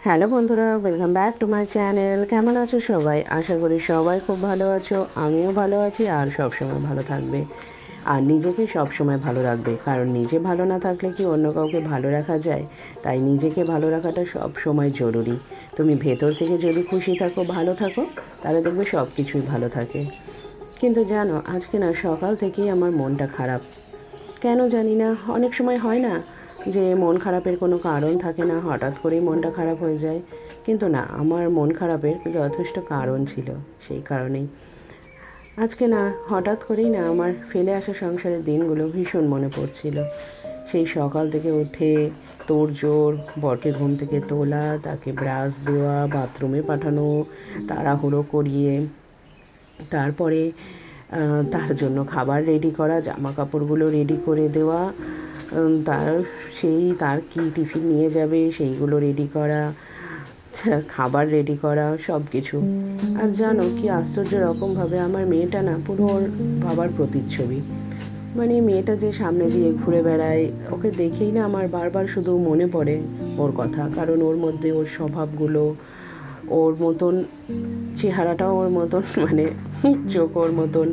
Hello বন্ধুরা, welcome back to my channel. কেমন আছো সবাই? আশা করি সবাই খুব ভালো আছো। আমিও ভালো আছি আর সবসময় ভালো থাকবে। আর নিজেকে সবসময় ভালো রাখবে, কারণ নিজে ভালো না থাকলে কি অন্য কাউকে ভালো রাখা যায়? তাই নিজেকে ভালো রাখাটা সব সময় জরুরি। তুমি ভেতর থেকে যদি খুশি থাকো, ভালো থাকো, তাহলে দেখবে সব কিছুই ভালো থাকে। কিন্তু জানো, আজকে না সকাল থেকেই আমার মনটা খারাপ। কেন জানি না, অনেক সময় হয় না যে মন খারাপের কোনো কারণ থাকে না, হঠাৎ করেই মনটা খারাপ হয়ে যায়। কিন্তু না, আমার মন খারাপের যথেষ্ট কারণ ছিল। সেই কারণেই আজকে না হঠাৎ করেই না আমার ফেলে আসা সংসারের দিনগুলো ভীষণ মনে পড়ছিল। সেই সকাল থেকে উঠে তোড়জোড়, বরকে ঘুম থেকে তোলা, তাকে ব্রাশ দেওয়া, বাথরুমে পাঠানো, তাড়াহুড়ো করিয়ে, তারপরে তার জন্য খাবার রেডি করা, জামা কাপড়গুলো রেডি করে দেওয়া, তার কী টিফিন নিয়ে যাবে সেইগুলো রেডি করা, খাবার রেডি করা, সব কিছু। আর জানো কি আশ্চর্য রকমভাবে আমার মেয়েটা না পুরো ওর বাবার প্রতিচ্ছবি। মানে মেয়েটা যে সামনে দিয়ে ঘুরে বেড়ায়, ওকে দেখেই না আমার বারবার শুধু মনে পড়ে ওর কথা। কারণ ওর মধ্যে ওর স্বভাবগুলো, ওর মতন চেহারাটাও ওর মতন, মানে চোখ ওর মতন।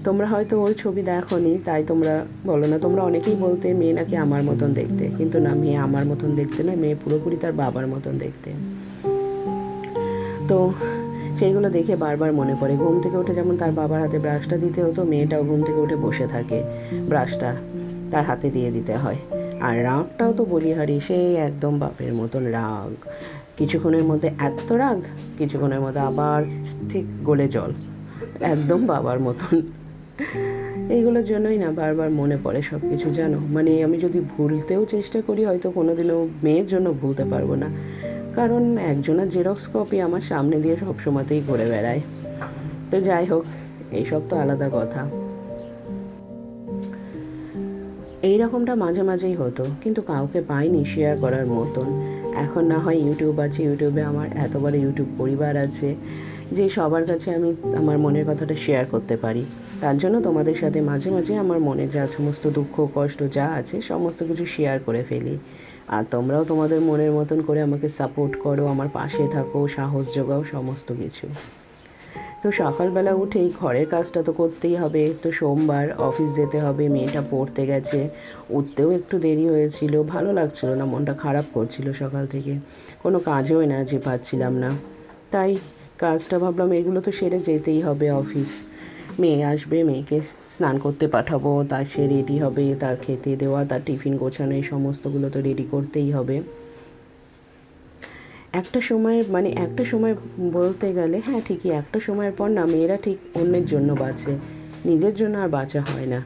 তোমরা হয়তো ওর ছবি দেখোনি, তাই তোমরা বলো না। তোমরা অনেকেই বলতে মেয়ে নাকি আমার মতন দেখতে, কিন্তু না, মেয়ে আমার মতন দেখতে নয়, মেয়ে পুরোপুরি তার বাবার মতন দেখতে। তো সেইগুলো দেখে বারবার মনে পড়ে। ঘুম থেকে উঠে যেমন তার বাবার হাতে ব্রাশটা দিতে হতো, মেয়েটাও ঘুম থেকে উঠে বসে থাকে, ব্রাশটা তার হাতে দিয়ে দিতে হয়। আর রাগটাও তো বলিহারি, সেই একদম বাপের মতন রাগ। কিছুক্ষণের মধ্যে এত রাগ, কিছুক্ষণের মধ্যে আবার ঠিক গলে জল, একদম বাবার মতন। এইগুলোর জন্যই না বারবার মনে পড়ে সব কিছু, জানো। মানে আমি যদি ভুলতেও চেষ্টা করি, হয়তো কোনোদিনও মেয়ের জন্য ভুলতে পারবো না। কারণ একজনের জেরক্স কপি আমার সামনে দিয়ে সবসময়তেই ঘুরে বেড়ায়। তো যাই হোক, এইসব তো আলাদা কথা। এই রকমটা মাঝে মাঝেই হতো, কিন্তু কাউকে পাইনি শেয়ার করার মতন। এখন না হয় ইউটিউব আছে, ইউটিউবে আমার এত বড় ইউটিউব পরিবার আছে যে সবার কাছে আমি আমার মনের কথাটা শেয়ার করতে পারি। তার জন্য তোমাদের সাথে মাঝে মাঝে আমার মনে যা সমস্ত দুঃখ কষ্ট যা আছে সমস্ত কিছু শেয়ার করে ফেলি। আর তোমরাও তোমাদের মনের মতন করে আমাকে সাপোর্ট করো, আমার পাশে থাকো, সাহস জোগাও, সমস্ত কিছু। তো সকালবেলা উঠেই ঘরের কাজটা তো করতেই হবে। তো সোমবার অফিস যেতে হবে, মেয়েটা পড়তে গেছে, উঠতেও একটু দেরি হয়েছিল, ভালো লাগছিল না, মনটা খারাপ করছিল সকাল থেকে, কোনো কাজেও এনার্জি পাচ্ছিলাম না। তাই কাজটা ভাবলাম এগুলো তো সেরে যেতেই হবে অফিস। মেয়ে আসবে, মেয়েকে স্নান করতে পাঠাবো, তার সে রেডি হবে, তার খেতে দেওয়া, তার টিফিন গোছানো, এই সমস্তগুলো তো রেডি করতেই হবে। একটা সময়ের, মানে একটা সময় বলতে গেলে হ্যাঁ ঠিকই, একটা সময়ের পর না মেয়েরা ঠিক অন্যের জন্য বাঁচে, নিজের জন্য আর বাঁচা হয় না।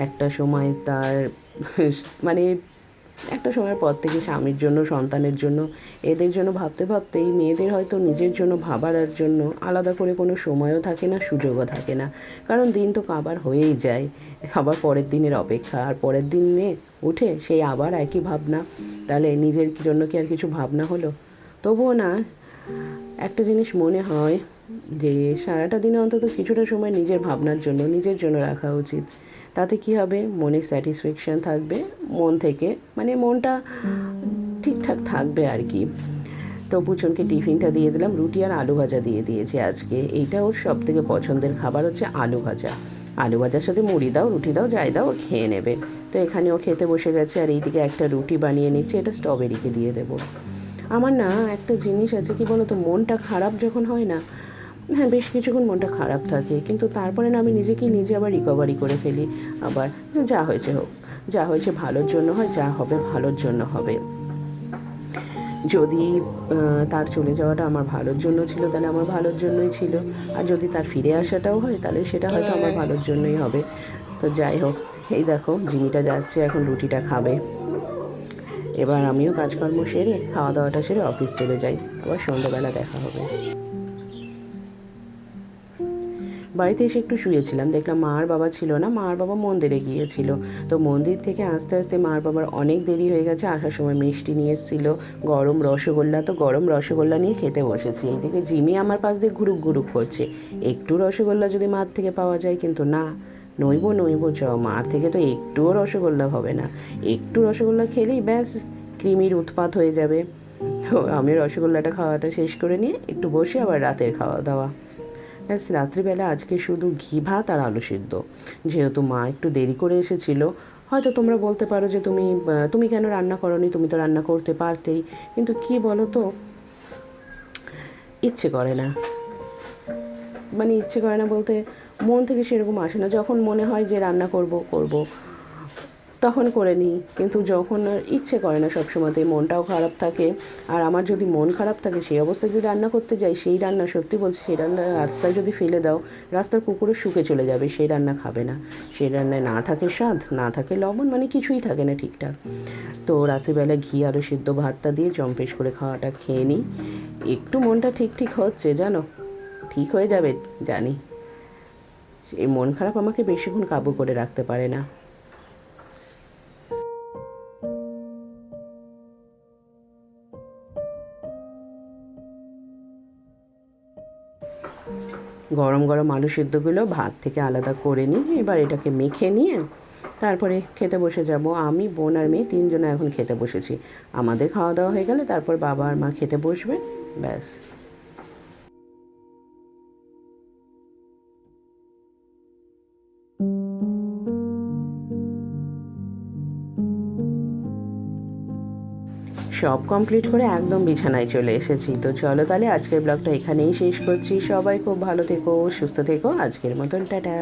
একটা সময় তার মানে একটা সময়ের পর থেকে স্বামীর জন্য, সন্তানের জন্য, এদের জন্য ভাবতে ভাবতেই মেয়েদের হয়তো নিজের জন্য ভাবার জন্য আলাদা করে কোনো সময়ও থাকে না, সুযোগও থাকে না। কারণ দিন তো কাবার হয়েই যায়, আবার পরের দিনের অপেক্ষা, আর পরের দিনে উঠে সেই আবার একই ভাবনা। তাহলে নিজের জন্য কি আর কিছু ভাবনা হলো? তবুও না, একটা জিনিস মনে হয় যে সারাটা দিনে অন্তত কিছুটা সময় নিজের ভাবনার জন্য, নিজের জন্য রাখা উচিত। তাতে কি হবে, মনে স্যাটিসফ্যাকশান থাকবে, মন থেকে, মানে মনটা ঠিকঠাক থাকবে আর কি। তো পুচনকে টিফিনটা দিয়ে দিলাম, রুটি আর আলু ভাজা দিয়ে দিয়েছি আজকে। এইটা ওর সব থেকে পছন্দের খাবার হচ্ছে আলু ভাজা। আলু ভাজার সাথে মুড়ি দাও, রুটি দাও, যাই দাও, ও খেয়ে নেবে। তো এখানে ও খেতে বসে গেছে, আর এইদিকে একটা রুটি বানিয়ে নিচ্ছি, এটা স্ট্রবেরিকে দিয়ে দেবো। আমার না একটা জিনিস আছে, কি বলো তো, মনটা খারাপ যখন হয় না, হ্যাঁ বেশ কিছুক্ষণ মনটা খারাপ থাকে, কিন্তু তারপরে না আমি নিজেকেই নিজে আবার রিকভারি করে ফেলি। আবার যে যা হয়েছে হোক, যা হয়েছে ভালোর জন্য হয়, যা হবে ভালোর জন্য হবে। যদি তার চলে যাওয়াটা আমার ভালোর জন্য ছিল, তাহলে আমার ভালোর জন্যই ছিল। আর যদি তার ফিরে আসাটাও হয়, তাহলে সেটা হয়তো আমার ভালোর জন্যই হবে। তো যাই হোক, এই দেখো জিমিটা যাচ্ছে এখন রুটিটা খাবে। এবার আমিও কাজকর্ম সেরে, খাওয়া দাওয়াটা সেরে অফিস চলে যাই, আবার সন্ধ্যাবেলা দেখা হবে। বাড়িতে এসে একটু শুয়েছিলাম, দেখলাম মা আর বাবা ছিল না, মা আর বাবা মন্দিরে গিয়েছিল। তো মন্দির থেকে আস্তে আস্তে মা আর বাবার অনেক দেরি হয়ে গেছে, আসার সময় মিষ্টি নিয়ে এসেছিলো, গরম রসগোল্লা। তো গরম রসগোল্লা নিয়ে খেতে বসেছি। এইদিকে জিমি আমার পাশ দিয়ে ঘুরুক ঘুরুক করছে, একটু রসগোল্লা যদি মার থেকে পাওয়া যায়, কিন্তু না, নইব মার থেকে তো একটুও রসগোল্লা হবে না। একটু রসগোল্লা খেলেই ব্যাস কৃমির উৎপাত হয়ে যাবে। তো আমি রসগোল্লাটা খাওয়াটা শেষ করে নিয়ে একটু বসে আবার রাতের খাওয়া দাওয়া। ব্যাস রাত্রিবেলা আজকে শুধু ঘি ভাত আর আলু সিদ্ধ। যেহেতু মা একটু দেরি করে এসেছিল, হয়তো তোমরা বলতে পারো যে তুমি কেন রান্না করোনি, তুমি তো রান্না করতে পারতেই। কিন্তু কি বলো তো, ইচ্ছে করে না। মানে ইচ্ছে করে না বলতে মন থেকে সেরকম আসে না। যখন মনে হয় যে রান্না করব তখন করে নিই, কিন্তু যখন আর ইচ্ছে করে না সবসময়তেই, মনটাও খারাপ থাকে। আর আমার যদি মন খারাপ থাকে সেই অবস্থায় যদি রান্না করতে যাই, সেই রান্না সত্যি বলছি, সেই রান্না রাস্তায় যদি ফেলে দাও, রাস্তার কুকুরে শুকে চলে যাবে, সেই রান্না খাবে না। সেই রান্নায় না থাকে স্বাদ, না থাকে লবণ, মানে কিছুই থাকে না ঠিকঠাক। তো রাত্রিবেলা ঘি আলু সিদ্ধ ভাতটা দিয়ে জম্পেশ করে খাওয়াটা খেয়ে নিই। একটু মনটা ঠিক ঠিক হচ্ছে জানো, ঠিক হয়ে যাবে জানি। এই মন খারাপ আমাকে বেশিক্ষণ কাবু করে রাখতে পারে না। গরম গরম আলু সিদ্ধগুলো ভাত থেকে আলাদা করে নিই। এবার এটাকে মেখে নিয়ে তারপরে খেতে বসে যাব। আমি, বোন আর মেয়ে তিনজনে এখন খেতে বসেছি। আমাদের খাওয়া দাওয়া হয়ে গেলে তারপর বাবা আর মা খেতে বসবে, ব্যাস। সব কমপ্লিট করে একদম বিছানায় চলে এসেছি। তো চলো তাহলে আজকের ব্লগটা এখানেই শেষ করছি। সবাই খুব ভালো থেকো, সুস্থ থেকো। আজকের মতন টাটা।